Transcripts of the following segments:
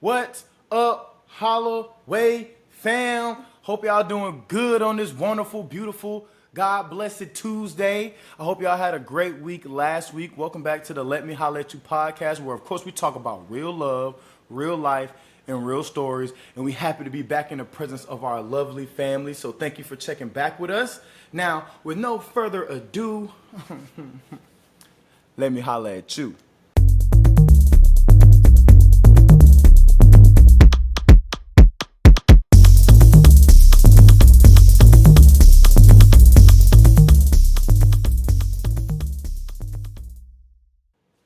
What's up, Holloway fam? Hope y'all doing good on this wonderful, beautiful, God blessed Tuesday. I hope y'all had a great week last week. Welcome back to the Let Me Holla at You podcast, where of course we talk about real love, real life, and real stories. And we happy to be back in the presence of our lovely family. So thank you for checking back with us. Now, with no further ado, let me holla at you.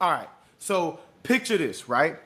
All right, so picture this, right?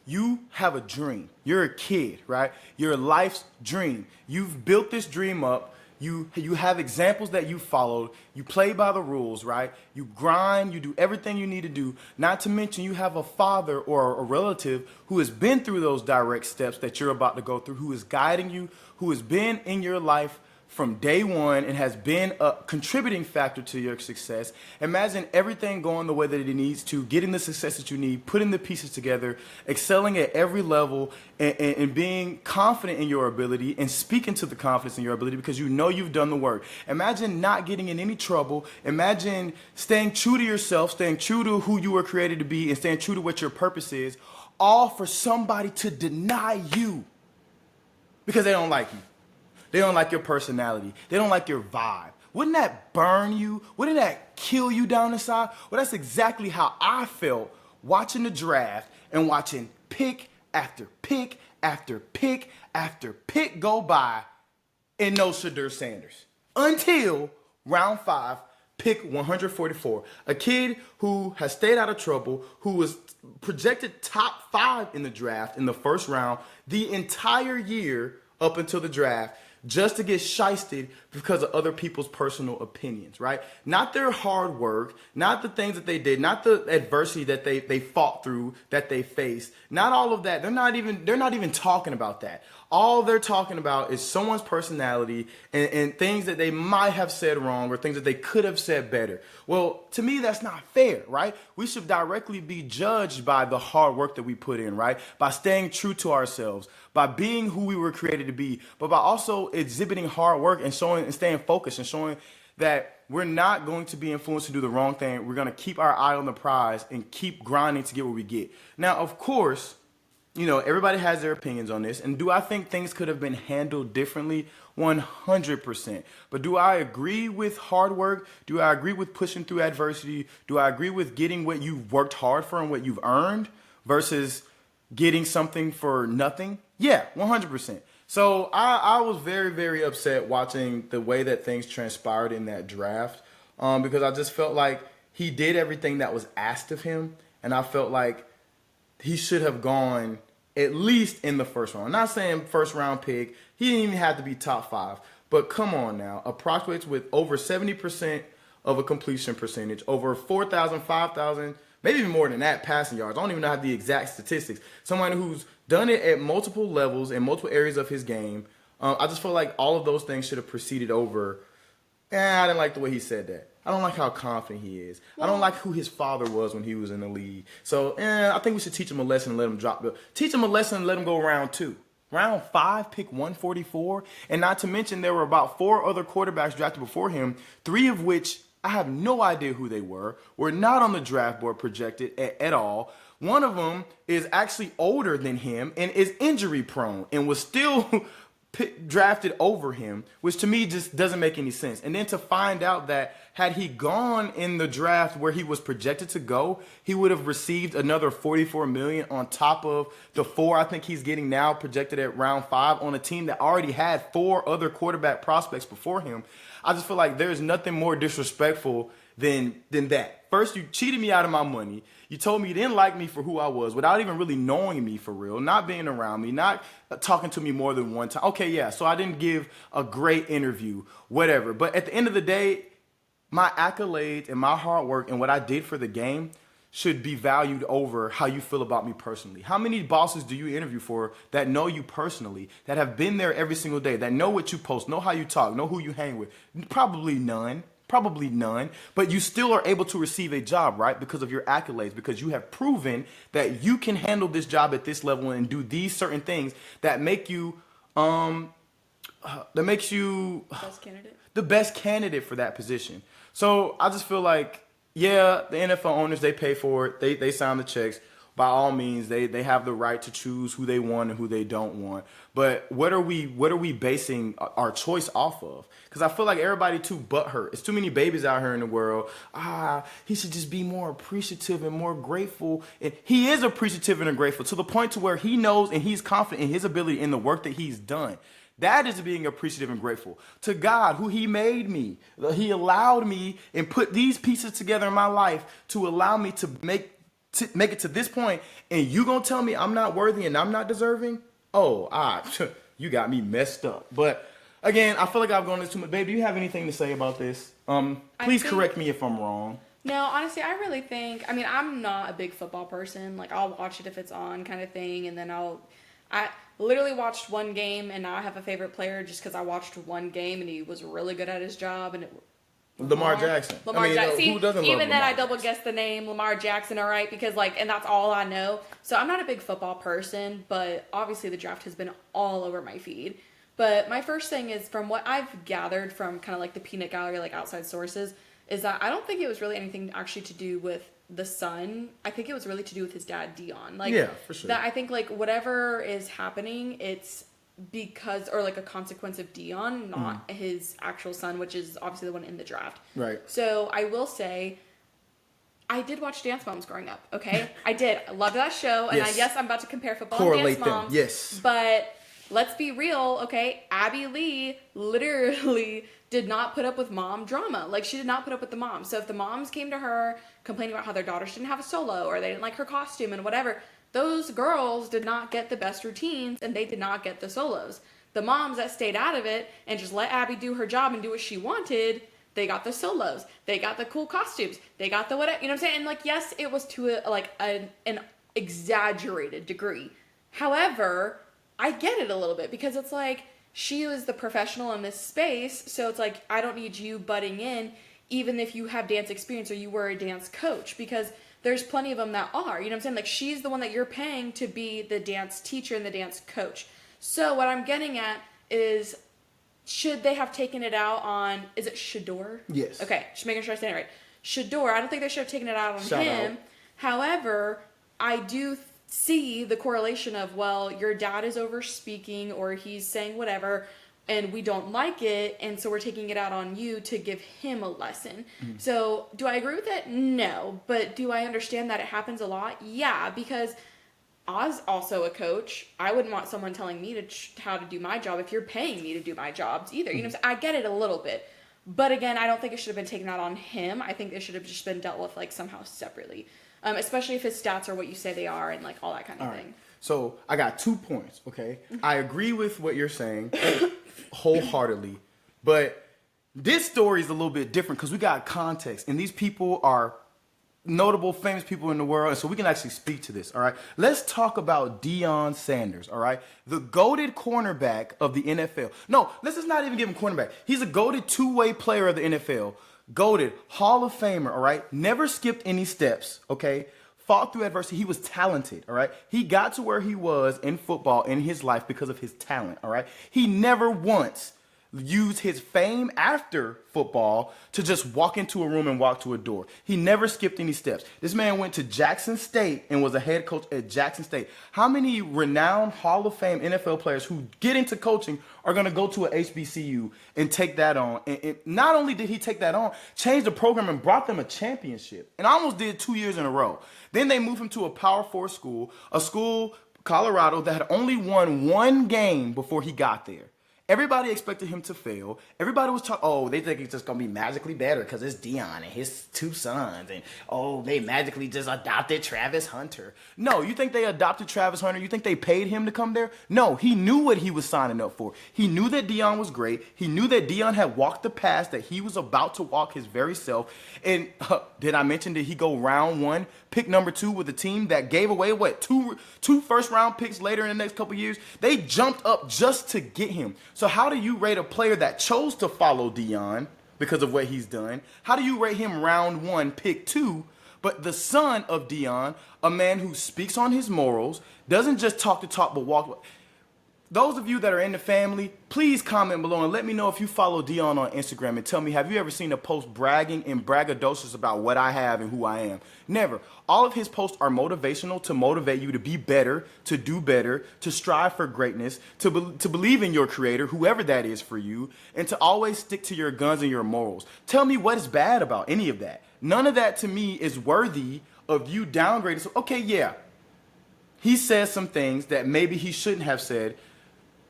You have a dream. You're a kid, right? Your life's dream. You've built this dream up. You have examples that you followed. You play by the rules, right? You grind. You do everything you need to do. Not to mention you have a father or a relative who has been through those direct steps that you're about to go through, who is guiding you, who has been in your life from day one and has been a contributing factor to your success. Imagine everything going the way that it needs to, getting the success that you need, putting the pieces together, excelling at every level, and being confident in your ability and speaking to the confidence in your ability because you know you've done the work. Imagine not getting in any trouble. Imagine staying true to yourself, staying true to who you were created to be, and staying true to what your purpose is, all for somebody to deny you because they don't like you. They don't like your personality. They don't like your vibe. Wouldn't that burn you? Wouldn't that kill you down inside? Well, that's exactly how I felt watching the draft and watching pick after pick after pick after pick go by and no Shedeur Sanders. Until round 5, pick 144. A kid who has stayed out of trouble, who was projected top 5 in the draft in the first round the entire year up until the draft, just to get shysted because of other people's personal opinions, right? Not their hard work, not the things that they did, not the adversity that they fought through, that they faced, not all of that. They're not even talking about that. All they're talking about is someone's personality and things that they might have said wrong or things that they could have said better. Well, to me, that's not fair, right? We should directly be judged by the hard work that we put in, right? By staying true to ourselves, by being who we were created to be, but by also exhibiting hard work and showing and staying focused and showing that we're not going to be influenced to do the wrong thing. We're going to keep our eye on the prize and keep grinding to get what we get. Now, of course, you know, everybody has their opinions on this. And do I think things could have been handled differently? 100%. But do I agree with hard work? Do I agree with pushing through adversity? Do I agree with getting what you've worked hard for and what you've earned versus getting something for nothing? Yeah, 100%. So I was very, very upset watching the way that things transpired in that draft because I just felt like he did everything that was asked of him. And I felt like he should have gone at least in the first round. I'm not saying first round pick. He didn't even have to be top 5. But come on now. Approximates with over 70% of a completion percentage, over 4,000, 5,000, maybe even more than that passing yards. I don't even know the exact statistics. Someone who's done it at multiple levels in multiple areas of his game. I just feel like all of those things should have preceded over. I didn't like the way he said that. I don't like how confident he is. I don't like who his father was when he was in the league. So I think we should teach him a lesson and let him drop. Teach him a lesson and let him go round 2. Round 5, pick 144. And not to mention there were about 4 other quarterbacks drafted before him, 3 of which I have no idea who they were not on the draft board projected at all. One of them is actually older than him and is injury prone and was still drafted over him, which to me just doesn't make any sense. And then to find out that had he gone in the draft where he was projected to go, he would have received another $44 million on top of the 4 I think he's getting now projected at round 5 on a team that already had 4 other quarterback prospects before him. I just feel like there's nothing more disrespectful than that. First, you cheated me out of my money. You told me you didn't like me for who I was without even really knowing me for real, not being around me, not talking to me more than one time. Okay, yeah, so I didn't give a great interview, whatever. But at the end of the day, my accolades and my hard work and what I did for the game should be valued over how you feel about me personally. How many bosses do you interview for that know you personally, that have been there every single day, that know what you post, know how you talk, know who you hang with? Probably none. Probably none, but you still are able to receive a job, right? Because of your accolades, because you have proven that you can handle this job at this level and do these certain things that make you, that makes you Best candidate. the best candidate for that position. So I just feel like, yeah, the NFL owners, they pay for it. They sign the checks. By all means, they have the right to choose who they want and who they don't want. But what are we basing our choice off of? Because I feel like everybody too butthurt. It's too many babies out here in the world. He should just be more appreciative and more grateful. And he is appreciative and grateful to the point to where he knows and he's confident in his ability in the work that he's done. That is being appreciative and grateful to God, who he made me. He allowed me and put these pieces together in my life to allow me to make it to this point, and you gonna tell me I'm not worthy and I'm not deserving? Oh, you got me messed up. But again, I feel like I've gone into too much. Babe, do you have anything to say about this? Please correct me if I'm wrong. No, honestly, I really think, I mean, I'm not a big football person. Like, I'll watch it if it's on kind of thing, and then I literally watched one game, and now I have a favorite player just because I watched one game, and he was really good at his job, and Lamar Jackson. Jackson. See, who doesn't even love then, Lamar I double guessed the name Lamar Jackson. All right, because and that's all I know. So I'm not a big football person, but obviously the draft has been all over my feed. But my first thing is, from what I've gathered from kind of like the peanut gallery, like outside sources, is that I don't think it was really anything actually to do with the son. I think it was really to do with his dad, Dion. Yeah, for sure. That I think whatever is happening, it's because or a consequence of Dion, not his actual son, which is obviously the one in the draft. Right. So I will say, I did watch Dance Moms growing up. Okay, I did. I love that show, and Yes. I'm about to compare football Correlate and Dance Moms. them. Yes. But let's be real, okay? Abby Lee literally did not put up with mom drama. She did not put up with the mom. So if the moms came to her complaining about how their daughters didn't have a solo or they didn't like her costume and whatever, those girls did not get the best routines and they did not get the solos. The moms that stayed out of it and just let Abby do her job and do what she wanted, they got the solos. They got the cool costumes. They got the whatever. You know what I'm saying? And yes, it was to an exaggerated degree. However, I get it a little bit because it's she was the professional in this space. So it's I don't need you butting in even if you have dance experience or you were a dance coach, because there's plenty of them that are, you know what I'm saying? She's the one that you're paying to be the dance teacher and the dance coach. So what I'm getting at is, should they have taken it out on, is it Shedeur? Yes. Okay, just making sure I say it right. Shedeur, I don't think they should have taken it out on Shout him. out. However, I do see the correlation of, well, your dad is over speaking or he's saying whatever, and we don't like it, and so we're taking it out on you to give him a lesson. Mm-hmm. So do I agree with it? No. But do I understand that it happens a lot? Yeah, because Oz also a coach. I wouldn't want someone telling me how to do my job if you're paying me to do my jobs either. Mm-hmm. You know, I get it a little bit. But again, I don't think it should have been taken out on him. I think it should have just been dealt with somehow separately. Especially if his stats are what you say they are and all that kind of thing. So I got 2 points, okay? I agree with what you're saying wholeheartedly, but this story is a little bit different because we got context, and these people are notable, famous people in the world, and so we can actually speak to this, all right? Let's talk about Shedeur Sanders, all right? The goated cornerback of the NFL. No, let's just not even give him cornerback. He's a goated two-way player of the NFL. Goated, Hall of Famer, all right? Never skipped any steps, okay? Fought through adversity. He was talented, all right? He got to where he was in football in his life because of his talent, all right? He never once used his fame after football to just walk into a room and walk to a door. He never skipped any steps. This man went to Jackson State and was a head coach at Jackson State. How many renowned Hall of Fame NFL players who get into coaching are going to go to a HBCU and take that on? And not only did he take that on, changed the program and brought them a championship. And almost did 2 years in a row. Then they moved him to a Power 4 school, a school, Colorado, that had only won one game before he got there. Everybody expected him to fail. Everybody was talking, they think it's just going to be magically better because it's Dion and his 2 sons. And, they magically just adopted Travis Hunter. No, you think they adopted Travis Hunter? You think they paid him to come there? No, he knew what he was signing up for. He knew that Dion was great. He knew that Dion had walked the path that he was about to walk his very self. And did I mention that he go round 1, pick number 2 with a team that gave away, two first-round picks later in the next couple years? They jumped up just to get him. So how do you rate a player that chose to follow Dion because of what he's done? How do you rate him round 1, pick 2? But the son of Dion, a man who speaks on his morals, doesn't just talk the talk but walk. Those of you that are in the family, please comment below and let me know if you follow Dion on Instagram and tell me, have you ever seen a post bragging and braggadocious about what I have and who I am? Never. All of his posts are motivational to motivate you to be better, to do better, to strive for greatness, to believe in your creator, whoever that is for you, and to always stick to your guns and your morals. Tell me what is bad about any of that. None of that to me is worthy of you downgrading. So, okay, yeah, he says some things that maybe he shouldn't have said,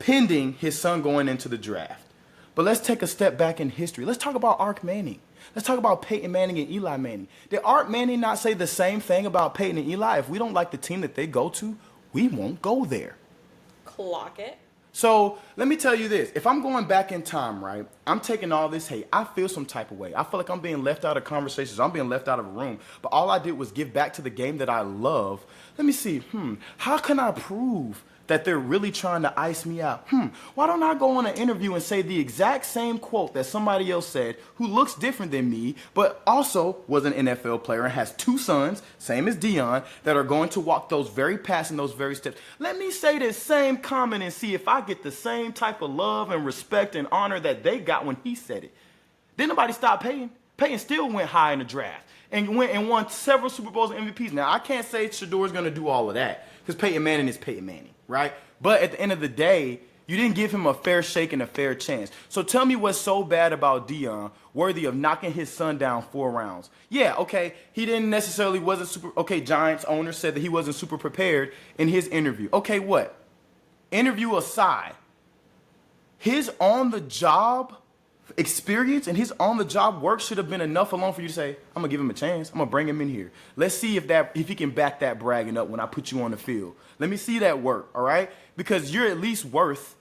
pending his son going into the draft. But let's take a step back in history. Let's talk about Ark Manning. Let's talk about Peyton Manning and Eli Manning. Did Ark Manning not say the same thing about Peyton and Eli? If we don't like the team that they go to, we won't go there. Clock it. So let me tell you this. If I'm going back in time, right, I'm taking all this hate. I feel some type of way. I feel like I'm being left out of conversations. I'm being left out of a room. But all I did was give back to the game that I love. Let me see. How can I prove that they're really trying to ice me out? Why don't I go on an interview and say the exact same quote that somebody else said who looks different than me, but also was an NFL player and has 2 sons, same as Dion, that are going to walk those very paths and those very steps. Let me say this same comment and see if I get the same type of love and respect and honor that they got when he said it. Then nobody stopped Peyton. Peyton still went high in the draft and went and won several Super Bowls and MVPs. Now, I can't say Shedeur is going to do all of that because Peyton Manning is Peyton Manning, right? But at the end of the day, you didn't give him a fair shake and a fair chance. So tell me what's so bad about Dion worthy of knocking his son down 4 rounds. Yeah, okay, he didn't necessarily wasn't super. Okay, Giants owner said that he wasn't super prepared in his interview. Okay, what? Interview aside, his on-the-job experience and his on-the-job work should have been enough alone for you to say, I'm gonna give him a chance. I'm gonna bring him in here. Let's see if he can back that bragging up when I put you on the field. Let me see that work, all right? Because you're at least worth,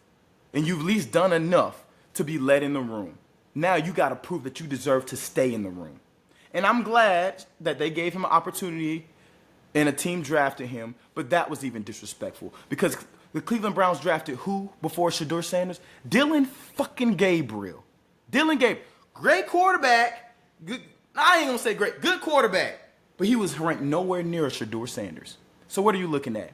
and you've at least done enough to be let in the room. Now you got to prove that you deserve to stay in the room. And I'm glad that they gave him an opportunity and a team drafted him, but that was even disrespectful because the Cleveland Browns drafted who before Shedeur Sanders? Dillon fucking Gabriel. Dillon Gabriel, great quarterback. Good, I ain't gonna say great, good quarterback, but he was ranked nowhere near Shedeur Sanders. So what are you looking at?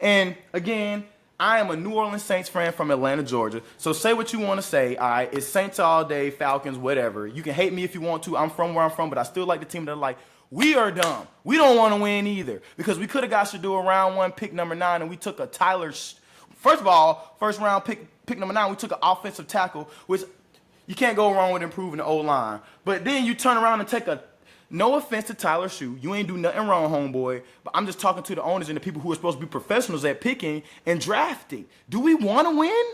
And again, I am a New Orleans Saints fan from Atlanta, Georgia. So say what you want to say. All right, it's Saints all day, Falcons, whatever. You can hate me if you want to. I'm from where I'm from, but I still like the team that are like, we are dumb. We don't want to win either because we could have got Shedeur round 1, pick number 9, and we took a Tyler. First of all, first round pick number 9, we took an offensive tackle, which you can't go wrong with improving the O-line. But then you turn around and take a, no offense to Tyler Shue, you ain't do nothing wrong, homeboy, but I'm just talking to the owners and the people who are supposed to be professionals at picking and drafting. Do we want to win?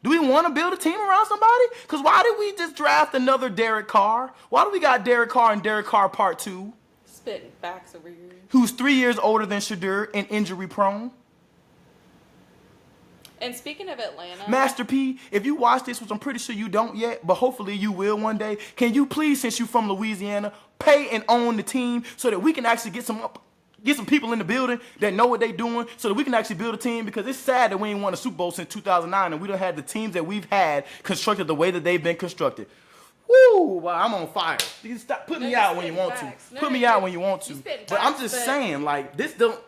Do we want to build a team around somebody? Because why did we just draft another Derek Carr? Why do we got Derek Carr and Derek Carr Part 2? Spitting facts over here. Who's 3 years older than Shedeur and injury prone? And speaking of Atlanta, Master P, if you watch this, which I'm pretty sure you don't yet, but hopefully you will one day, can you please, since you're from Louisiana, pay and own the team so that we can actually get some people in the building that know what they're doing so that we can actually build a team? Because it's sad that we ain't won a Super Bowl since 2009 and we don't have the teams that we've had constructed the way that they've been constructed. Woo! Well, I'm on fire. You can stop. Put me out when you want to. Put me out when you want to. But I'm just saying, like, this don't...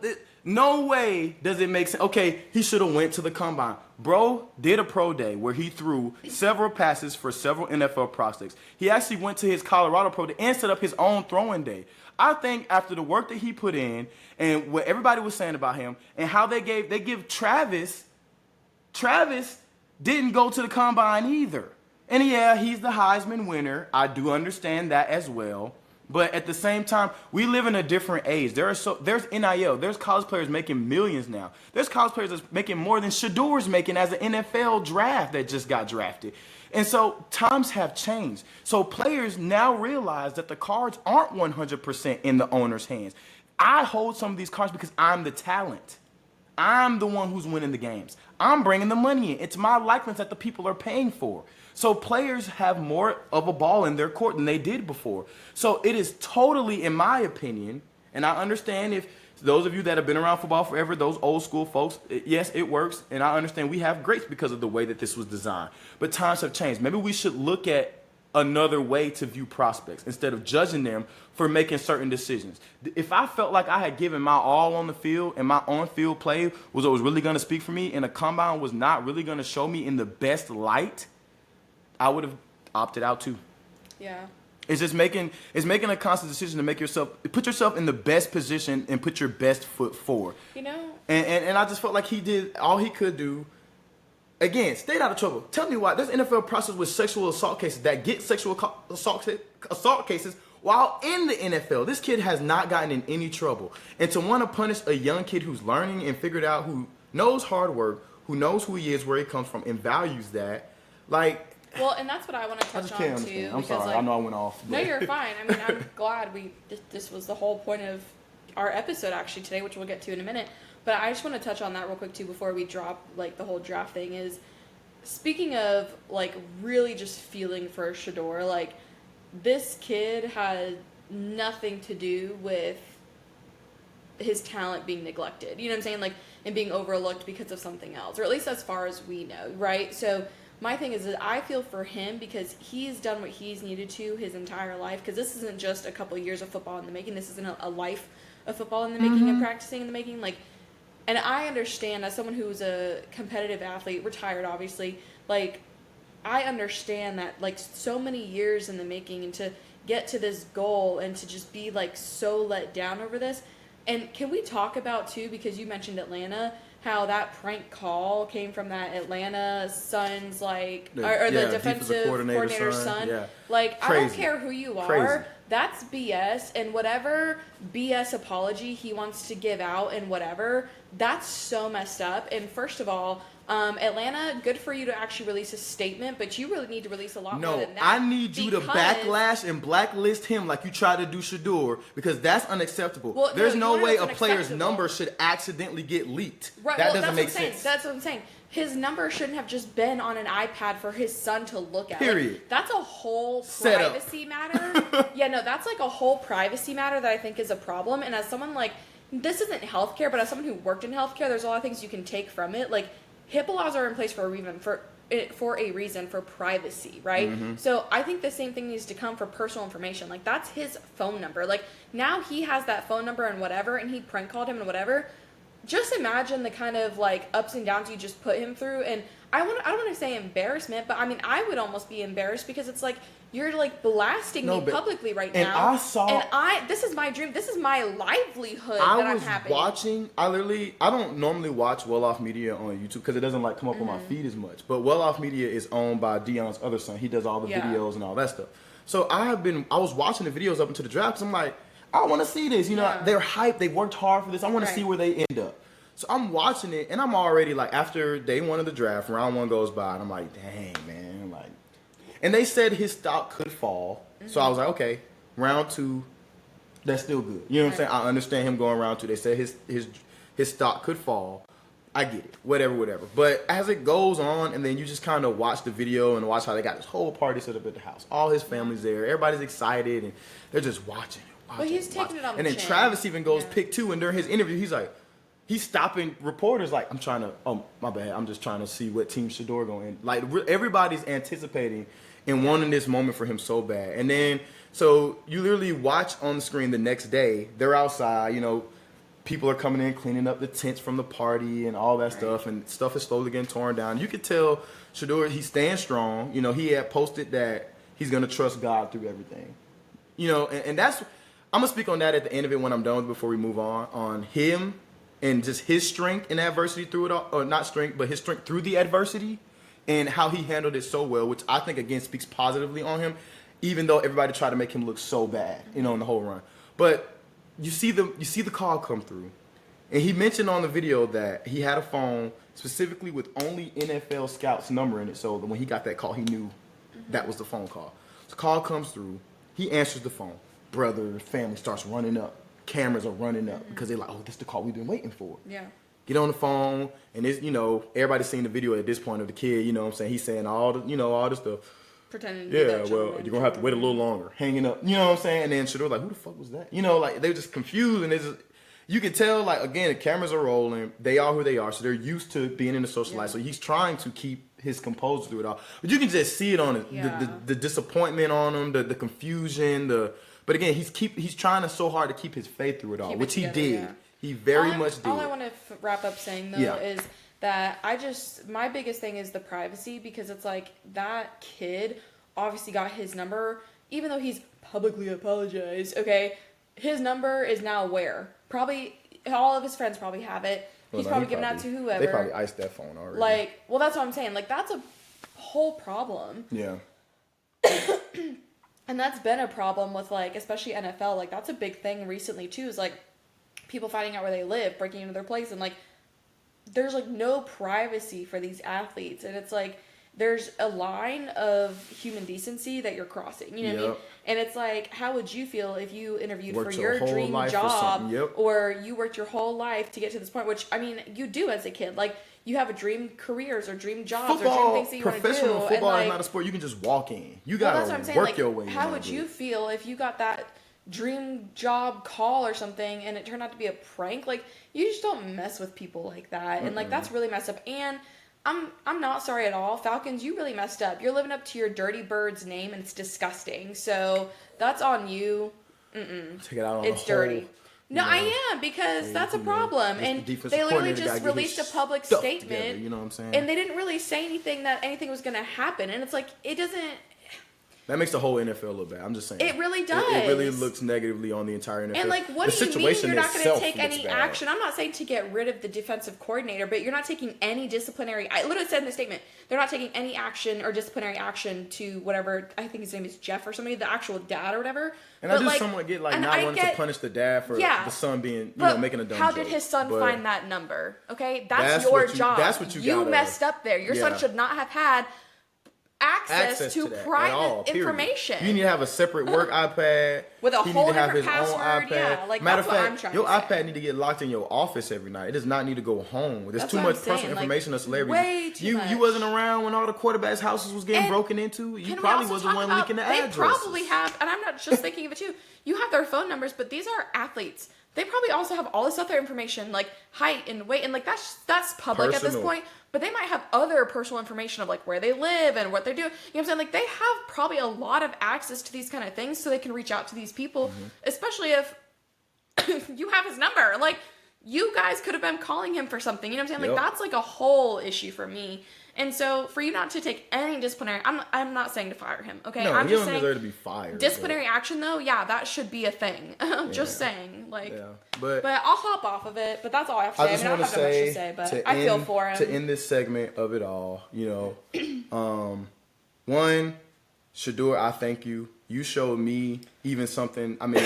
No way does it make sense. Okay, he should have went to the combine. Bro did a pro day where he threw several passes for several NFL prospects. He actually went to his Colorado pro day and set up his own throwing day. I think after the work that he put in and what everybody was saying about him and how they give Travis didn't go to the combine either. And yeah, he's the Heisman winner. I do understand that as well. But at the same time, we live in a different age. There's NIL. There's college players making millions now. There's college players that's making more than Shedeur's making as an NFL draft that just got drafted. And so times have changed. So players now realize that the cards aren't 100% in the owner's hands. I hold some of these cards because I'm the talent. I'm the one who's winning the games. I'm bringing the money in. It's my likeness that the people are paying for. So players have more of a ball in their court than they did before. So it is totally, in my opinion, and I understand if those of you that have been around football forever, those old school folks, yes, it works. And I understand we have greats because of the way that this was designed. But times have changed. Maybe we should look at another way to view prospects instead of judging them for making certain decisions. If I felt like I had given my all on the field and my on-field play was what was really going to speak for me and the combine was not really going to show me in the best light, I would have opted out too. Yeah. It's just making a conscious decision to put yourself in the best position and put your best foot forward. You know? And I just felt like he did all he could do. Again, stayed out of trouble. Tell me why. There's NFL process with sexual assault cases that get sexual assault cases while in the NFL. This kid has not gotten in any trouble. And to want to punish a young kid who's learning and figured out, who knows hard work, who knows who he is, where he comes from, and values that, like... Well, and that's what I want to touch on, too. I'm sorry. I know I went off. No, you're fine. I mean, I'm glad this was the whole point of our episode, actually, today, which we'll get to in a minute. But I just want to touch on that real quick, too, before we drop, like, the whole draft thing is, speaking of, like, really just feeling for Shedeur, like, this kid had nothing to do with his talent being neglected. You know what I'm saying? Like, and being overlooked because of something else. Or at least as far as we know, right? So my thing is that I feel for him because he's done what he's needed to his entire life. Because this isn't just a couple of years of football in the making. This isn't a life of football in the making and practicing in the making. Like, and I understand as someone who's a competitive athlete, retired obviously, like, I understand that, like, so many years in the making and to get to this goal and to just be, like, so let down over this. And can we talk about, too, because you mentioned Atlanta, how that prank call came from that Atlanta Suns, like, or the defensive coordinator's son. Yeah. Like, Crazy. I don't care who you are. Crazy. That's BS, and whatever BS apology he wants to give out and whatever, that's so messed up. And first of all, Atlanta, good for you to actually release a statement, but you really need to release a lot more than that. I need you to backlash and blacklist him like you tried to do Shedeur, because that's unacceptable. Well, There's no way a unacceptable. player's number should accidentally get leaked. Right, that well, doesn't make sense. That's what I'm saying. His number shouldn't have just been on an iPad for his son to look at. Period. Like, that's a whole Setup. privacy matter. Yeah, no, that's like a whole privacy matter that I think is a problem. And as someone like, this isn't healthcare, but as someone who worked in healthcare, there's a lot of things you can take from it. Like, HIPAA laws are in place for a reason, for privacy, right? Mm-hmm. So I think the same thing needs to come for personal information. Like, that's his phone number. Like, now he has that phone number and whatever, and he prank called him and whatever. Just imagine the kind of, like, ups and downs you just put him through. And I don't want to say embarrassment, but I mean, I would almost be embarrassed because it's like, you're, like, blasting me publicly right now. This is my dream. This is my livelihood that I'm happy. I don't normally watch Well Off Media on YouTube because it doesn't, like, come up on my feed as much. But Well Off Media is owned by Dion's other son. He does all the videos and all that stuff. So I was watching the videos up until the draft. I'm like, I want to see this. You know, they're hyped. They worked hard for this. I want to see where they end up. So I'm watching it, and I'm already, like, after day one of the draft, round one goes by, and I'm like, dang, man. Like, and they said his stock could fall. So I was like, okay, round two, that's still good. You know what I'm saying? I understand him going round two. They said his stock could fall. I get it. Whatever. But as it goes on, and then you just kind of watch the video and watch how they got this whole party set up at the house. All his family's there. Everybody's excited, and they're just watching. But he's taking it on the chin. And then Travis even goes pick two, and during his interview, he's stopping reporters like, my bad, I'm just trying to see what team Shedeur going in. Like, everybody's anticipating and wanting this moment for him so bad. And then, so you literally watch on the screen the next day, they're outside, you know, people are coming in, cleaning up the tents from the party and all that stuff, and stuff is slowly getting torn down. You could tell Shedeur, he's staying strong. You know, he had posted that he's going to trust God through everything. You know, and that's, I'm going to speak on that at the end of it when I'm done before we move on him and just his strength in adversity through it all, or not strength, but his strength through the adversity and how he handled it so well, which I think, again, speaks positively on him, even though everybody tried to make him look so bad, you know, in the whole run. But you see the call come through, and he mentioned on the video that he had a phone specifically with only NFL scouts number in it, so that when he got that call, he knew that was the phone call. So the call comes through, he answers the phone. Brother, family starts running up. Cameras are running up because they're like, oh, this is the call we've been waiting for. Yeah. Get on the phone, and it's, you know, everybody's seen the video at this point of the kid, you know what I'm saying? He's saying all the stuff. Pretending to be that well, you're going to have to wait a little longer. Hanging up, you know what I'm saying? And then Shedeur like, who the fuck was that? You know, like, they were just confused, and you can tell, like, again, the cameras are rolling. They are who they are, so they're used to being in the social life. So he's trying to keep his composure through it all. But you can just see it on it, the disappointment on him, the confusion, But again, he's trying so hard to keep his faith through it all, which he did. Yeah. He very much did. All I want to wrap up saying, though, is that my biggest thing is the privacy, because it's like that kid obviously got his number, even though he's publicly apologized, okay? His number is now where? Probably all of his friends probably have it. He's probably given that to whoever. They probably iced that phone already. Like, well, that's what I'm saying. Like, that's a whole problem. Yeah. And that's been a problem with, like, especially NFL. Like, that's a big thing recently, too, is, like, people finding out where they live, breaking into their place, and, like, there's, like, no privacy for these athletes. And it's, like, there's a line of human decency that you're crossing. You know what I mean? And it's, like, how would you feel if you interviewed for your dream job, or you worked your whole life to get to this point, which, I mean, you do as a kid. Like, you have a dream careers or dream jobs or dream things that you want to do. Professional football is not a sport you can just walk in. You got to work your way in. How would you feel if you got that dream job call or something and it turned out to be a prank? Like, you just don't mess with people like that. And, like, that's really messed up. And I'm not sorry at all. Falcons, you really messed up. You're living up to your Dirty Bird's name, and it's disgusting. So that's on you. Take it out on it's dirty. No, I am, because that's a problem. And they literally just released a public statement. Together, you know what I'm saying? And they didn't really say anything that anything was going to happen. And it's like, it doesn't... That makes the whole NFL look bad. I'm just saying. It really does. It really looks negatively on the entire NFL. And, like, what do you mean you're not going to take any action? I'm not saying to get rid of the defensive coordinator, but you're not taking any disciplinary... I literally said in the statement, they're not taking any action or disciplinary action to whatever, I think his name is Jeff or somebody, the actual dad or whatever. And I do somewhat get, like, not wanting to punish the dad for the son being, making a dumb joke. How did his son find that number? Okay? That's your job. That's what you messed up there. Your son should not have had... Access to private information. You need to have a separate work iPad with a whole different password. Yeah, like matter of fact, your iPad need to get locked in your office every night. It does not need to go home. There's too much personal information of celebrities. Way too much. You wasn't around when all the quarterbacks' houses was getting broken into. You probably was the one leaking the addresses. They probably have, and I'm not just thinking of it too. You have their phone numbers, but these are athletes. They probably also have all this other information, like height and weight, and like that's public at this point. But they might have other personal information of like where they live and what they're doing. You know what I'm saying? Like they have probably a lot of access to these kind of things, so they can reach out to these people, especially if you have his number. Like you guys could have been calling him for something. You know what I'm saying? Like that's like a whole issue for me. And so for you not to take any disciplinary, I'm not saying to fire him, okay? No, I'm he just don't saying deserve to be fired. Disciplinary action though, yeah, that should be a thing. Just saying, like. Yeah. But I'll hop off of it. But that's all I have to say. I don't have much to say, but I feel for him. To end this segment of it all, you know, one, Shedeur, I thank you. You showed me even something, I mean,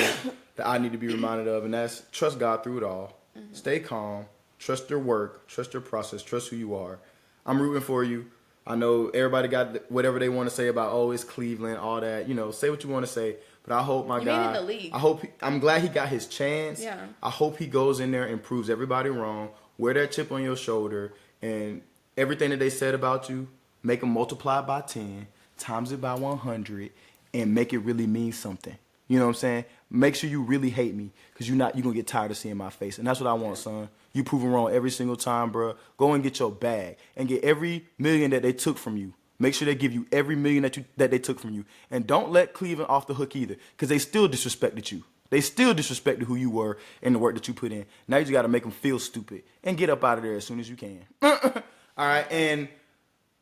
that I need to be reminded of, and that's trust God through it all. Stay calm. Trust your work. Trust your process. Trust who you are. I'm rooting for you. I know everybody got whatever they want to say about, oh, it's Cleveland, all that. You know, say what you want to say. But I hope my guy, made it in the league. I'm glad he got his chance. Yeah. I hope he goes in there and proves everybody wrong. Wear that chip on your shoulder. And everything that they said about you, make them multiply by 10, times it by 100, and make it really mean something. You know what I'm saying? Make sure you really hate me, because you're going to get tired of seeing my face. And that's what I want, son. You proven wrong every single time, bro. Go and get your bag and get every million that they took from you. Make sure they give you every million that they took from you. And don't let Cleveland off the hook either, because they still disrespected you. They still disrespected who you were and the work that you put in. Now you just got to make them feel stupid and get up out of there as soon as you can. All right, and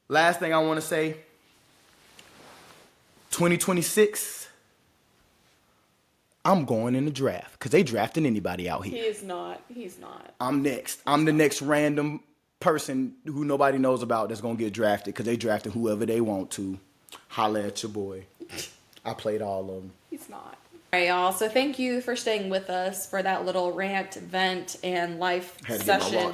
last thing I want to say, 2026, I'm going in the draft, because they drafting anybody out here. He's not. I'm next. I'm the next random person who nobody knows about that's going to get drafted, because they drafted whoever they want to. Holla at your boy. I played all of them. He's not. All right, y'all. So thank you for staying with us for that little rant, vent, and life session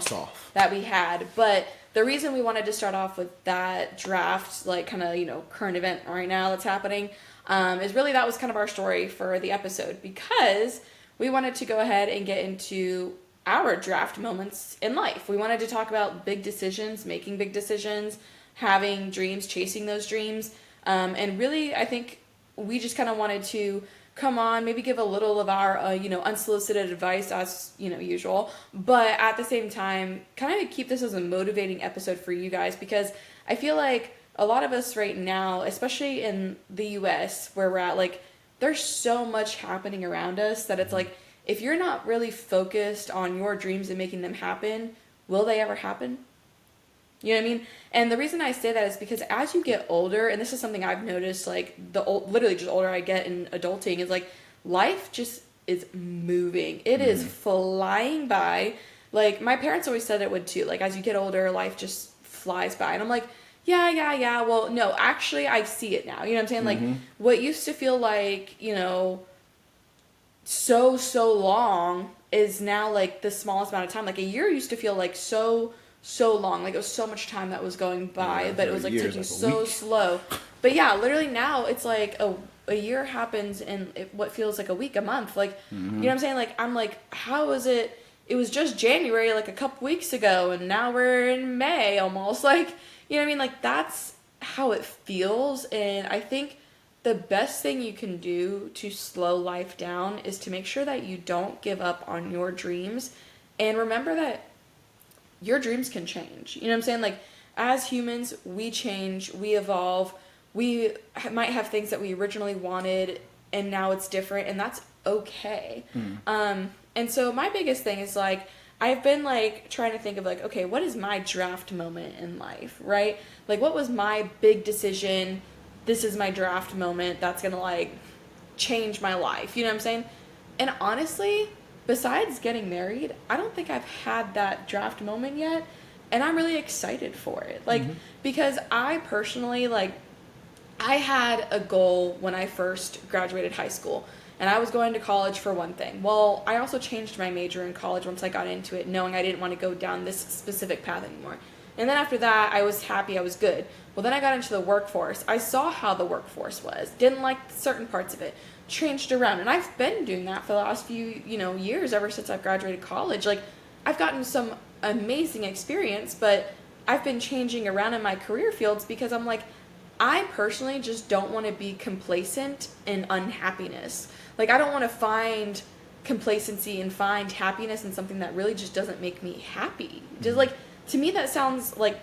that we had. But the reason we wanted to start off with that draft, like kind of, you know, current event right now that's happening, is really that was kind of our story for the episode, because we wanted to go ahead and get into our draft moments in life. We wanted to talk about big decisions, making big decisions, having dreams, chasing those dreams. And really, I think we just kind of wanted to come on, maybe give a little of our, unsolicited advice as, usual. But at the same time, kind of keep this as a motivating episode for you guys, because I feel like a lot of us right now, especially in the US where we're at, like, there's so much happening around us that it's like, if you're not really focused on your dreams and making them happen, will they ever happen? You know what I mean? And the reason I say that is because as you get older, and this is something I've noticed, like, literally just older I get in adulting, is like, life just is moving. It is flying by. Like, my parents always said it would too. Like, as you get older, life just flies by. And I'm like, yeah. Well, no, actually, I see it now. You know what I'm saying? Like, what used to feel like, so long is now, like, the smallest amount of time. Like, a year used to feel like so long. Like, it was so much time that was going by, but it was, like, taking so slow. But, yeah, literally now it's, like, a year happens in what feels like a week, a month. Like, you know what I'm saying? Like, I'm like, how is it? It was just January, like, a couple weeks ago, and now we're in May almost. Like, you know what I mean? Like, that's how it feels. And I think the best thing you can do to slow life down is to make sure that you don't give up on your dreams. And remember that your dreams can change. You know what I'm saying? Like, as humans, we change, we evolve. We might have things that we originally wanted, and now it's different, and that's okay. And so my biggest thing is, like, I've been, like, trying to think of, like, okay, what is my draft moment in life, right? Like, what was my big decision? This is my draft moment that's gonna, like, change my life. You know what I'm saying? And honestly, besides getting married, I don't think I've had that draft moment yet, and I'm really excited for it. Like, because I personally, like, I had a goal when I first graduated high school, and I was going to college for one thing. Well, I also changed my major in college once I got into it, knowing I didn't want to go down this specific path anymore. And then after that, I was happy, I was good. Well, then I got into the workforce. I saw how the workforce was, didn't like certain parts of it, changed around. And I've been doing that for the last few, years, ever since I've graduated college. Like, I've gotten some amazing experience, but I've been changing around in my career fields because I'm like, I personally just don't want to be complacent in unhappiness. Like, I don't want to find complacency and find happiness in something that really just doesn't make me happy. Just, like, to me, that sounds like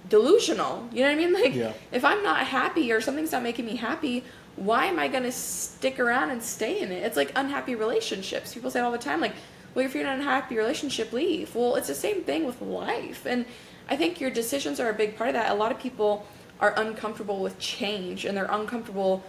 delusional. You know what I mean? Like, if I'm not happy or something's not making me happy, why am I going to stick around and stay in it? It's like unhappy relationships. People say it all the time, like, well, if you're in an unhappy relationship, leave. Well, it's the same thing with life. And I think your decisions are a big part of that. A lot of people are uncomfortable with change, and they're uncomfortable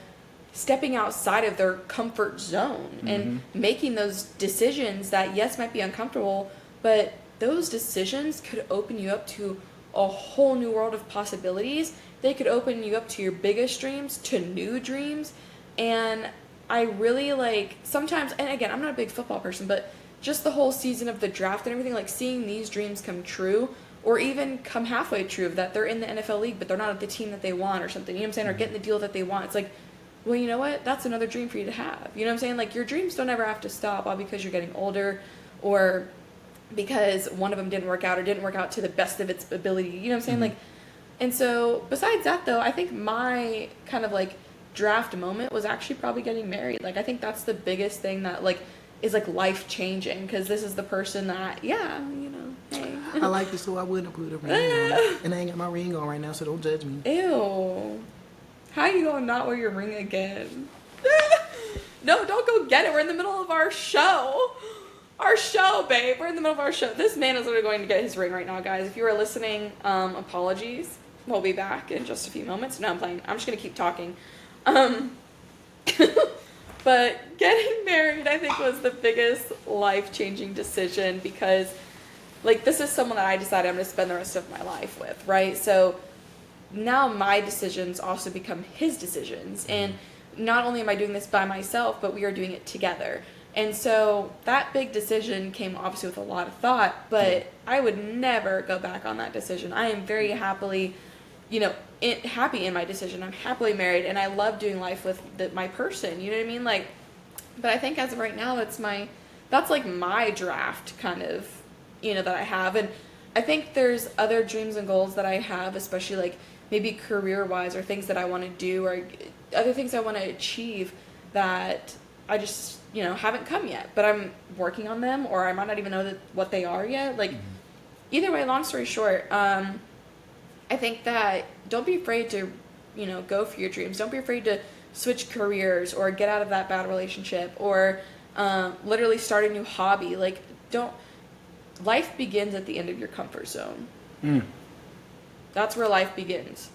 stepping outside of their comfort zone and making those decisions that, yes, might be uncomfortable, but those decisions could open you up to a whole new world of possibilities. They could open you up to your biggest dreams, to new dreams. And I really, like, sometimes, and again, I'm not a big football person, but just the whole season of the draft and everything, like, seeing these dreams come true, or even come halfway true, that they're in the NFL league, but they're not at the team that they want or something, you know what I'm saying, or getting the deal that they want. It's like, well, you know what? That's another dream for you to have. You know what I'm saying? Like, your dreams don't ever have to stop all because you're getting older, or because one of them didn't work out or didn't work out to the best of its ability. You know what I'm saying? Like, and so besides that, though, I think my kind of, like, draft moment was actually probably getting married. Like, I think that's the biggest thing that, like, is, like, life changing, because this is the person that, hey. I like this, so I wouldn't put a ring on. And I ain't got my ring on right now, so don't judge me. Ew. How you gonna not wear your ring again? No, don't go get it. We're in the middle of our show. Our show, babe. We're in the middle of our show. This man is literally going to get his ring right now, guys. If you are listening, apologies. We'll be back in just a few moments. No, I'm playing. I'm just going to keep talking. But getting married, I think, was the biggest life-changing decision, because, like, this is someone that I decided I'm going to spend the rest of my life with, right? So now my decisions also become his decisions. And not only am I doing this by myself, but we are doing it together. And so that big decision came obviously with a lot of thought, but I would never go back on that decision. I am very happily, happy in my decision. I'm happily married, and I love doing life with my person. You know what I mean? Like, but I think as of right now, that's like my draft kind of, that I have. And I think there's other dreams and goals that I have, especially like maybe career-wise, or things that I want to do, or other things I want to achieve that I just, haven't come yet, but I'm working on them, or I might not even know what they are yet. Like, either way, long story short, I think that don't be afraid to, go for your dreams. Don't be afraid to switch careers or get out of that bad relationship or literally start a new hobby. Like, life begins at the end of your comfort zone. That's where life begins.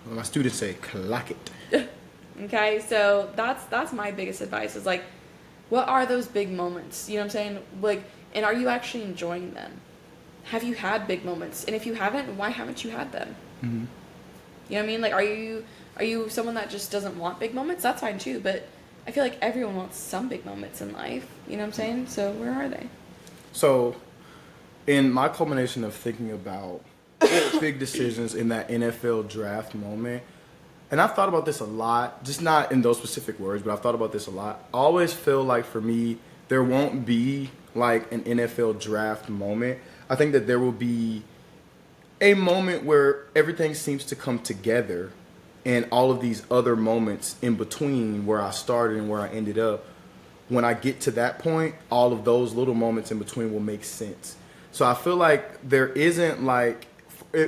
Well, my students say, clock it. Okay, so that's my biggest advice is like, what are those big moments? You know what I'm saying? Like, and are you actually enjoying them? Have you had big moments? And if you haven't, why haven't you had them? Mm-hmm. You know what I mean? Like, are you someone that just doesn't want big moments? That's fine too, but I feel like everyone wants some big moments in life. You know what I'm saying? So where are they? So, in my culmination of thinking about big decisions in that NFL draft moment, and I've thought about this a lot, just not in those specific words, but I've thought about this a lot. I always feel like for me, there won't be like an NFL draft moment. I think that there will be a moment where everything seems to come together and all of these other moments in between where I started and where I ended up. When I get to that point, all of those little moments in between will make sense. So I feel like there isn't like,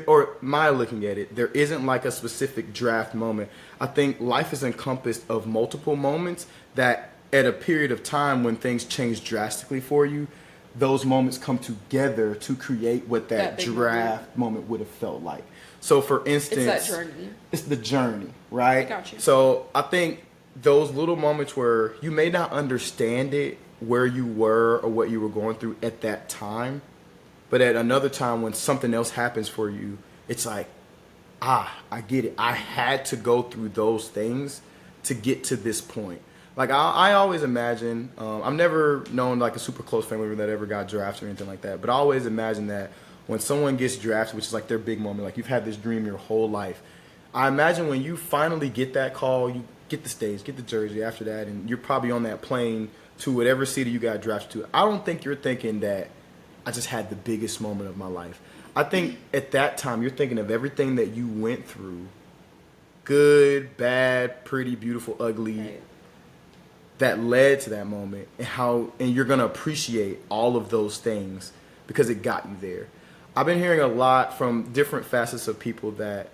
or my looking at it, there isn't like a specific draft moment. I think life is encompassed of multiple moments that at a period of time when things change drastically for you, those moments come together to create what that draft moment would have felt like. So for instance, it's that journey. It's the journey, right? I got you. So I think those little moments where you may not understand it, where you were or what you were going through at that time, but at another time when something else happens for you, it's like, I get it. I had to go through those things to get to this point. Like I always imagine, I've never known like a super close family member that ever got drafted or anything like that, but I always imagine that when someone gets drafted, which is like their big moment, like you've had this dream your whole life, I imagine when you finally get that call, you get the stage, get the jersey after that, and you're probably on that plane to whatever city you got drafted to. I don't think you're thinking that I just had the biggest moment of my life. I think at that time you're thinking of everything that you went through, good, bad, pretty, beautiful, ugly, right, that led to that moment, and you're gonna appreciate all of those things because it got you there. I've been hearing a lot from different facets of people that,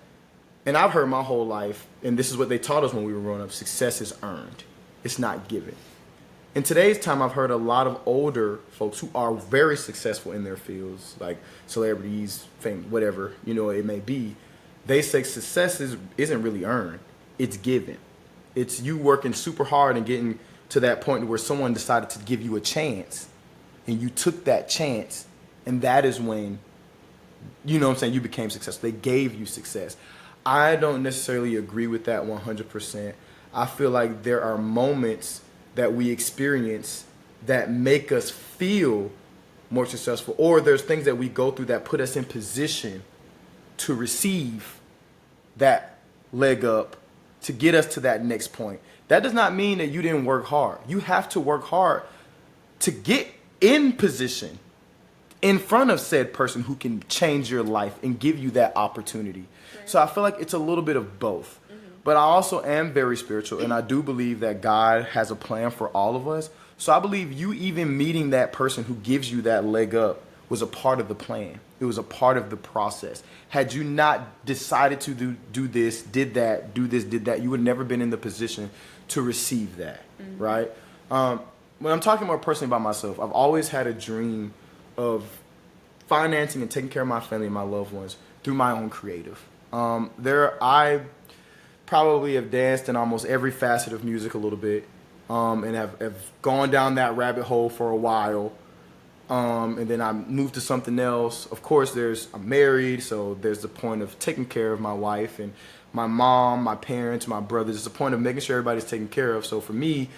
and I've heard my whole life, and this is what they taught us when we were growing up, success is earned. It's not given. In today's time, I've heard a lot of older folks who are very successful in their fields, like celebrities, fame, whatever, it may be. They say success isn't really earned. It's given. It's you working super hard and getting to that point where someone decided to give you a chance, and you took that chance, and that is when, you became successful. They gave you success. I don't necessarily agree with that 100%. I feel like there are moments that we experience that make us feel more successful, or there's things that we go through that put us in position to receive that leg up to get us to that next point. That does not mean that you didn't work hard. You have to work hard to get in position in front of said person who can change your life and give you that opportunity. Right. So I feel like it's a little bit of both. Mm-hmm. But I also am very spiritual, and I do believe that God has a plan for all of us. So I believe you even meeting that person who gives you that leg up was a part of the plan. It was a part of the process. Had you not decided to do this, did that, do this, did that, you would have never been in the position to receive that, mm-hmm. right? When I'm talking more personally about myself, I've always had a dream of financing and taking care of my family and my loved ones through my own creative. I probably have danced in almost every facet of music a little bit, and have gone down that rabbit hole for a while. And then I moved to something else. Of course, I'm married, so there's the point of taking care of my wife and my mom, my parents, my brothers. It's the point of making sure everybody's taken care of. So for me,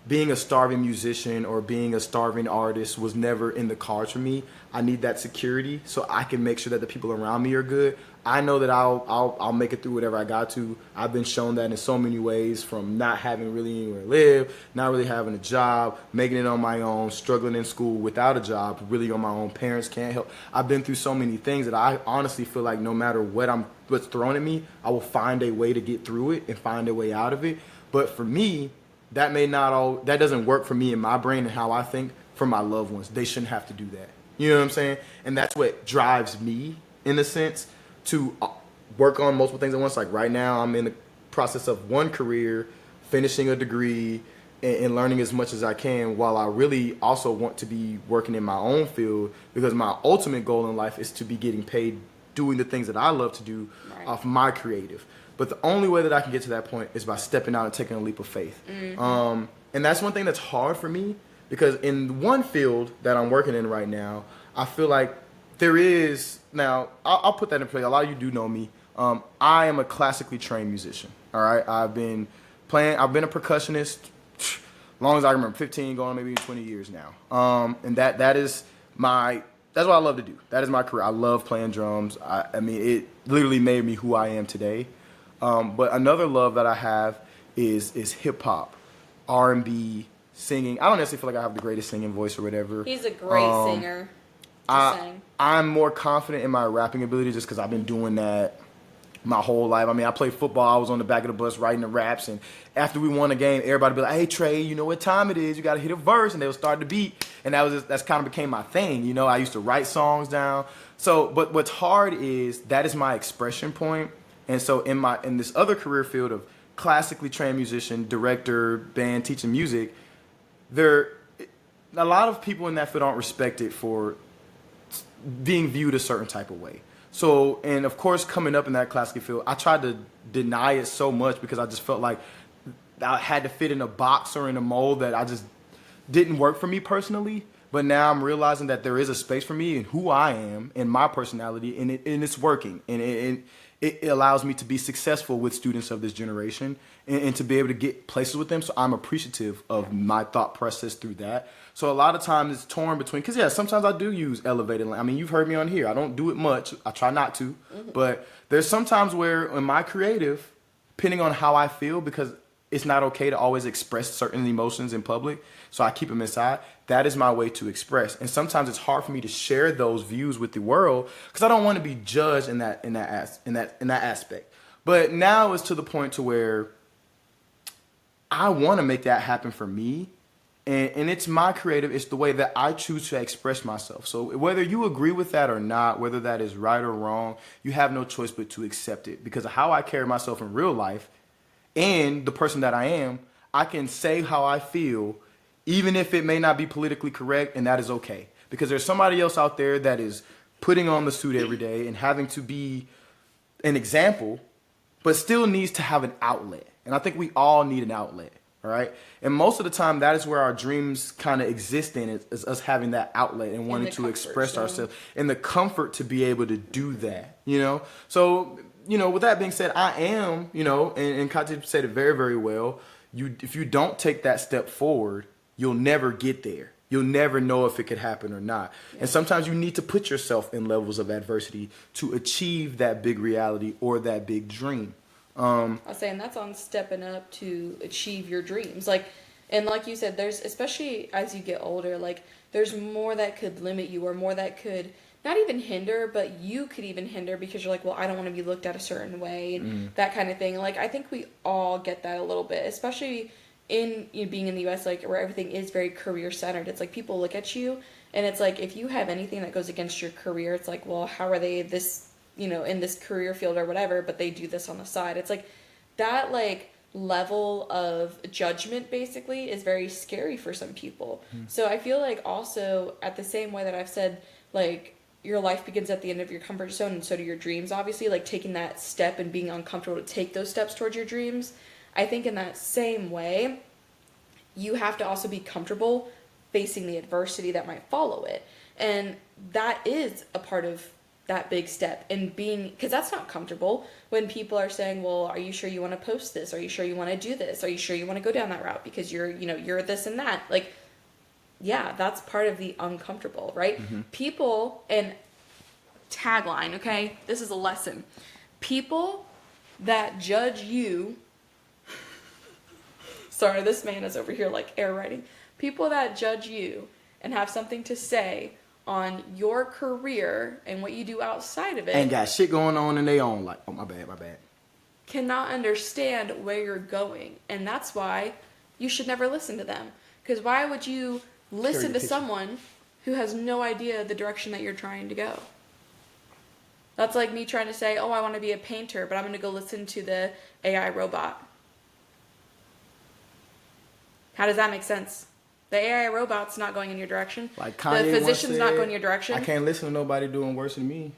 being a starving musician or being a starving artist was never in the cards for me. I need that security so I can make sure that the people around me are good. I know that I'll make it through whatever I got to. I've been shown that in so many ways, from not having really anywhere to live, not really having a job, making it on my own, struggling in school without a job, really on my own. Parents can't help. I've been through so many things that I honestly feel like no matter what's thrown at me, I will find a way to get through it and find a way out of it. But for me, that doesn't work for me in my brain and how I think. For my loved ones, they shouldn't have to do that. You know what I'm saying? And that's what drives me, in a sense, to work on multiple things at once. Like right now, I'm in the process of one career, finishing a degree, and learning as much as I can, while I really also want to be working in my own field, because my ultimate goal in life is to be getting paid doing the things that I love to do off my creative. But the only way that I can get to that point is by stepping out and taking a leap of faith. And that's one thing that's hard for me, because in one field that I'm working in right now, I feel like there is, now, I'll put that in play. A lot of you do know me. I am a classically trained musician, all right? I've been a percussionist as long as I remember, 15 going on maybe 20 years now. And that's what I love to do. That is my career. I love playing drums. I mean, it literally made me who I am today. But another love that I have is hip hop, R&B, singing. I don't necessarily feel like I have the greatest singing voice or whatever. He's a great singer. I'm more confident in my rapping ability just because I've been doing that my whole life. I mean, I played football. I was on the back of the bus writing the raps, and after we won a game, everybody would be like, "Hey Trey, you know what time it is? You got to hit a verse," and they would start the beat, and that's kind of became my thing. You know, I used to write songs down. So, but what's hard is that is my expression point, and so in this other career field of classically trained musician, director, band, teaching music, a lot of people in that field aren't respected for being viewed a certain type of way. So, and of course, coming up in that classical field, I tried to deny it so much because I just felt like I had to fit in a box or in a mold that I just didn't work for me personally. But now I'm realizing that there is a space for me and who I am and my personality, and it's working. And it allows me to be successful with students of this generation and to be able to get places with them. So I'm appreciative of my thought process through that. So a lot of times it's torn between, because yeah, sometimes I do use elevated. I mean, you've heard me on here. I don't do it much. I try not to. But there's sometimes where in my creative, depending on how I feel, because it's not okay to always express certain emotions in public, so I keep them inside. That is my way to express. And sometimes it's hard for me to share those views with the world because I don't want to be judged in that aspect. But now it's to the point to where I want to make that happen for me. And it's my creative, it's the way that I choose to express myself. So whether you agree with that or not, whether that is right or wrong, you have no choice but to accept it. Because of how I carry myself in real life and the person that I am, I can say how I feel, even if it may not be politically correct, and that is okay. Because there's somebody else out there that is putting on the suit every day and having to be an example, but still needs to have an outlet. And I think we all need an outlet. All right. And most of the time, that is where our dreams kind of exist in, is us having that outlet and wanting to express ourselves and the comfort to be able to do that, you know? So, you know, with that being said, I am, you know, and Kati said it very, very well. If you don't take that step forward, you'll never get there. You'll never know if it could happen or not. Yeah. And sometimes you need to put yourself in levels of adversity to achieve that big reality or that big dream. I was saying that's on stepping up to achieve your dreams. And like you said, there's, especially as you get older, like there's more that could limit you or more that could not even hinder, but you could even hinder because you're like, well, I don't want to be looked at a certain way and that kind of thing. Like, I think we all get that a little bit, especially in being in the U.S., like where everything is very career centered. It's like people look at you and it's like, if you have anything that goes against your career, it's like, well, how are they this, you know, in this career field or whatever, but they do this on the side. It's like that, like, level of judgment basically is very scary for some people. So I feel like also at the same way that I've said, like, your life begins at the end of your comfort zone and so do your dreams, obviously, like taking that step and being uncomfortable to take those steps towards your dreams. I think in that same way, you have to also be comfortable facing the adversity that might follow it. And that is a part of that big step and being, because that's not comfortable when people are saying, well, are you sure you want to post this? Are you sure you want to do this? Are you sure you want to go down that route because you're this and that? Like, yeah, that's part of the uncomfortable, right? People, and tagline, okay, this is a lesson. People that judge you, sorry, this man is over here like air writing. People that judge you and have something to say on your career and what you do outside of it. Ain't got shit going on in their own life. Oh, my bad. Cannot understand where you're going. And that's why you should never listen to them. Because why would you listen to someone who has no idea the direction that you're trying to go? That's like me trying to say, oh, I want to be a painter, but I'm going to go listen to the AI robot. How does that make sense? The AI robot's not going in your direction. Like Kanye the physician's once not said, going in your direction. I can't listen to nobody doing worse than me.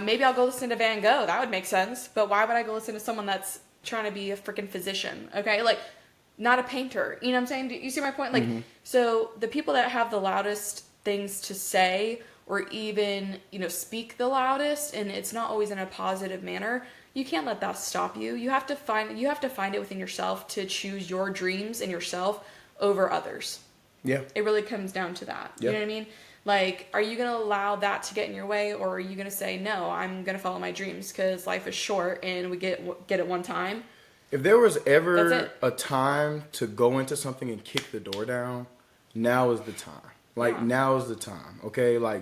Maybe I'll go listen to Van Gogh. That would make sense. But why would I go listen to someone that's trying to be a freaking physician? Okay, like, not a painter. You know what I'm saying? Do you see my point? Like, so the people that have the loudest things to say, or even, you know, speak the loudest, and it's not always in a positive manner, you can't let that stop you. You have to find it within yourself to choose your dreams and yourself over others. Yeah. It really comes down to that. Yeah. You know what I mean? Like, are you going to allow that to get in your way, or are you going to say, no, I'm going to follow my dreams because life is short and we get it one time? If there was ever a time to go into something and kick the door down, now is the time. Like, now is the time, okay? Like,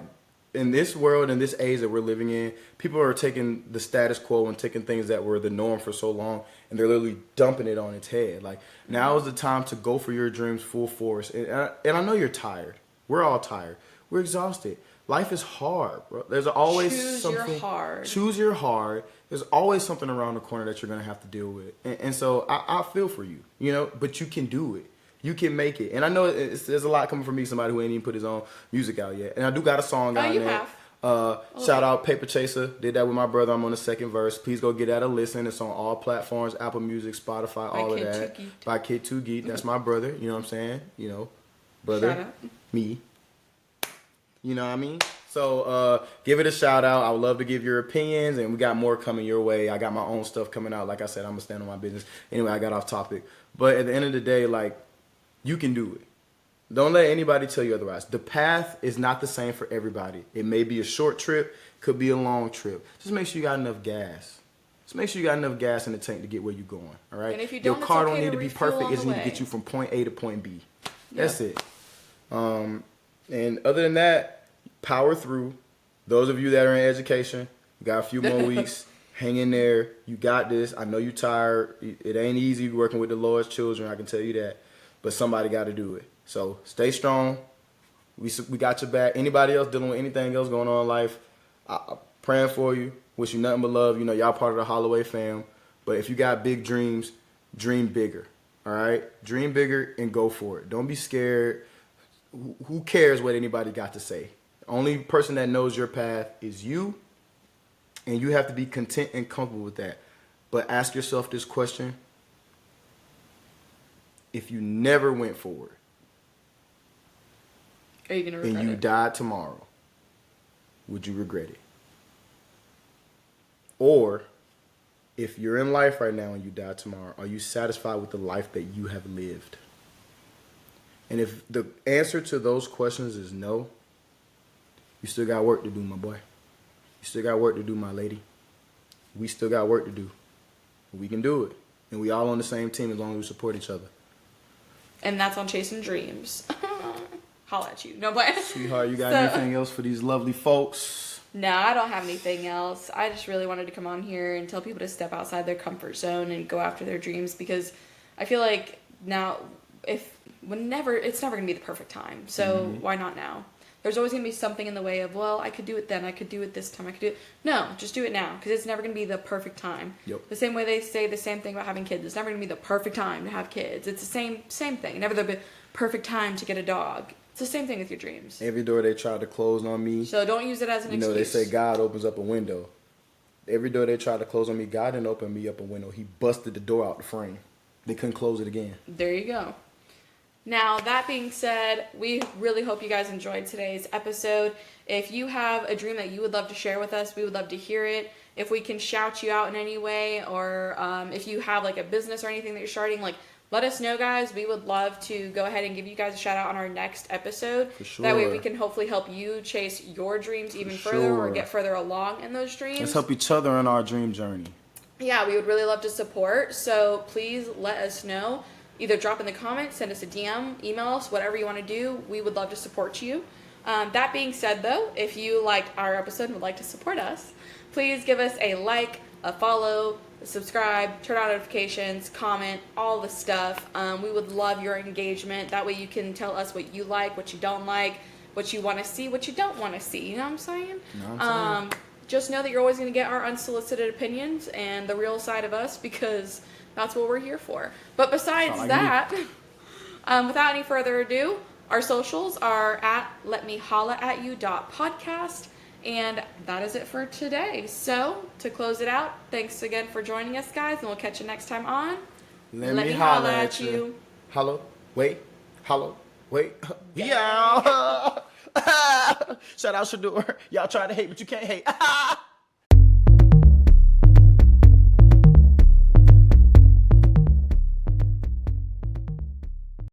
in this world, in this age that we're living in, people are taking the status quo and taking things that were the norm for so long, and they're literally dumping it on its head. Like, now is the time to go for your dreams full force. And I know you're tired. We're all tired. We're exhausted. Life is hard, bro. There's always something. Choose your hard. There's always something around the corner that you're going to have to deal with. And so I feel for you, you know, but you can do it. You can make it. And I know there's a lot coming from me, somebody who ain't even put his own music out yet. And I do got a song out there. Shout out Paper Chaser. Did that with my brother. I'm on the second verse. Please go get that a listen. It's on all platforms, Apple Music, Spotify, all of that. By Kid 2 Geek. That's my brother. You know what I'm saying? You know, brother, me. You know what I mean? So give it a shout out. I would love to give your opinions, and we got more coming your way. I got my own stuff coming out. Like I said, I'm going to stand on my business. Anyway, I got off topic. But at the end of the day, like, you can do it. Don't let anybody tell you otherwise. The path is not the same for everybody. It may be a short trip, could be a long trip. Just make sure you got enough gas. Just make sure you got enough gas in the tank to get where you're going. All right. And if you don't, your car it's okay don't need to be perfect. It just need way. to get you from point A to point B. That's it. And other than that, power through. Those of you that are in education, you got a few more weeks. Hang in there. You got this. I know you're tired. It ain't easy working with the Lord's children. I can tell you that. But somebody got to do it. So stay strong. We got your back. Anybody else dealing with anything else going on in life, I'm praying for you. Wish you nothing but love. You know, y'all part of the Holloway fam. But if you got big dreams, dream bigger. All right? Dream bigger and go for it. Don't be scared. Who cares what anybody got to say? The only person that knows your path is you. And you have to be content and comfortable with that. But ask yourself this question. If you never went forward, are you gonna regret and you it? died tomorrow, would you regret it? Or, if you're in life right now and you die tomorrow, are you satisfied with the life that you have lived? And if the answer to those questions is no, you still got work to do, my boy. You still got work to do, my lady. We still got work to do. We can do it. And we all on the same team as long as we support each other. And that's on Chasing Dreams. Holla at you. No, but Sweetheart, you got anything else for these lovely folks? No, I don't have anything else. I just really wanted to come on here and tell people to step outside their comfort zone and go after their dreams, because I feel like now, it's never going to be the perfect time. So why not now? There's always going to be something in the way of, well, I could do it then, I could do it this time, I could do it. No, just do it now, because it's never going to be the perfect time. Yep. The same way they say the same thing about having kids. It's never going to be the perfect time to have kids. It's the same thing. Never the perfect time to get a dog. It's the same thing with your dreams. Every door they try to close on me. So don't use it as an excuse. You know, they say God opens up a window. Every door they try to close on me, God didn't open me up a window. He busted the door out the frame. They couldn't close it again. There you go. Now, that being said, we really hope you guys enjoyed today's episode. If you have a dream that you would love to share with us, we would love to hear it. If we can shout you out in any way, or if you have like a business or anything that you're starting, like, let us know, guys. We would love to go ahead and give you guys a shout out on our next episode. For sure. That way we can hopefully help you chase your dreams even further, or get further along in those dreams. Let's help each other in our dream journey. Yeah, we would really love to support. So please let us know. Either drop in the comments, send us a DM, email us, whatever you want to do. We would love to support you. That being said, though, if you liked our episode and would like to support us, please give us a like, follow, subscribe, turn on notifications, comment, all the stuff. We would love your engagement. That way you can tell us what you like, what you don't like, what you want to see, what you don't want to see. You know what I'm saying? Know what I'm saying? Just know that you're always going to get our unsolicited opinions and the real side of us, because that's what we're here for. But besides that, without any further ado, our socials are at letmehollaatyou.podcast. And that is it for today. So, to close it out, thanks again for joining us, guys, and we'll catch you next time on Let me holla at you. Hello, wait, hello, wait. Yeah. Shout out Shedeur. Y'all try to hate, but you can't hate.